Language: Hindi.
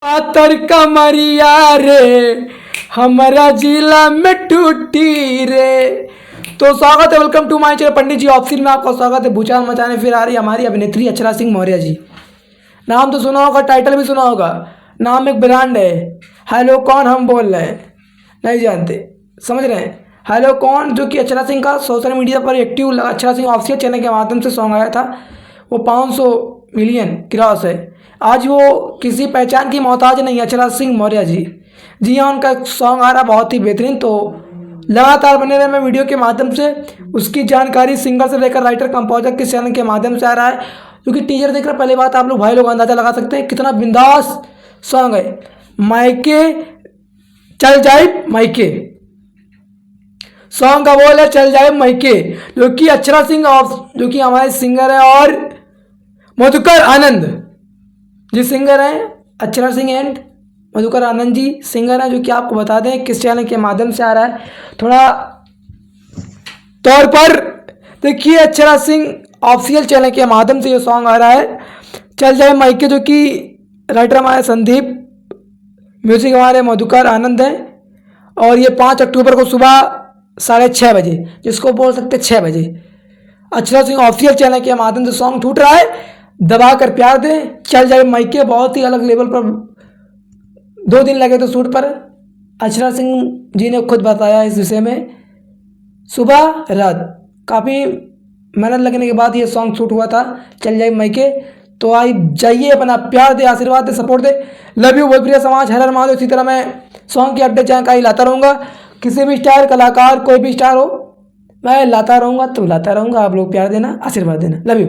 पातर कमरिया रे हमारा जिला में टूटी रे। तो स्वागत है, welcome to my channel Pandit ji office में आपका स्वागत है। भूचाल मचाने फिर आ रही हमारी अभिनेत्री अक्षरा सिंह मौर्य जी। नाम तो सुना होगा, टाइटल भी सुना होगा। नाम एक ब्रांड है। हेलो कौन हम बोल रहे हैं, नहीं जानते, समझ रहे हैं। हेलो कौन जो कि अक्षरा सिंह का सोशल मीडिया पर active Akshara Singh official channel के माध्यम से सॉन्ग आया था। वो 500 मिलियन क्रॉस है। आज वो किसी पहचान की मोहताज नहीं, अक्षरा सिंह मौर्य जी। जी हाँ, उनका सॉन्ग आ रहा बहुत ही बेहतरीन। तो लगातार बने रहे मैं वीडियो के माध्यम से। उसकी जानकारी सिंगर से लेकर राइटर कंपोजर के चैनल के माध्यम से आ रहा है। क्योंकि टीजर देख कर पहले बात आप लोग भाई लोग अंदाजा लगा सकते हैं कितना बिंदास सॉन्ग है। मायके चल जाए मायके, सॉन्ग का बोल है चल जाए मायके, जो कि अक्षरा सिंह जो कि हमारे सिंगर है, और मधुकर आनंद जी सिंगर हैं। अक्षरा सिंह एंड मधुकर आनंद जी सिंगर हैं, जो कि आपको बता दें किस चैनल के माध्यम से आ रहा है। थोड़ा तौर पर देखिए, अक्षरा सिंह ऑफिशियल चैनल के माध्यम से ये सॉन्ग आ रहा है चल जाए मायके, जो कि राइटर हमारे संदीप, म्यूजिक हमारे मधुकर आनंद हैं। और ये 5 अक्टूबर को सुबह 6:30 बजे, जिसको बोल सकते 6 बजे, अक्षरा सिंह ऑफिशियल चैनल के माध्यम से सॉन्ग छूट रहा है। दबा कर प्यार दें, चल जाए मायके। बहुत ही अलग लेवल पर 2 दिन लगे तो शूट पर। अक्षरा सिंह जी ने खुद बताया इस विषय में। सुबह रात काफ़ी मेहनत लगने के बाद ये सॉन्ग शूट हुआ था, चल जाए मायके। तो आई जाइए, अपना प्यार दे, आशीर्वाद दे, सपोर्ट दे। लव यू भोजपुरी समाज, हर हर महादेव। इसी तरह मैं सॉन्ग की अपडेट जानकारी लाता रहूँगा। किसी भी स्टार, कलाकार, कोई भी स्टार हो, मैं लाता रहूँगा, तो लाता रहूँगा। आप लोग प्यार देना, आशीर्वाद देना। Love you.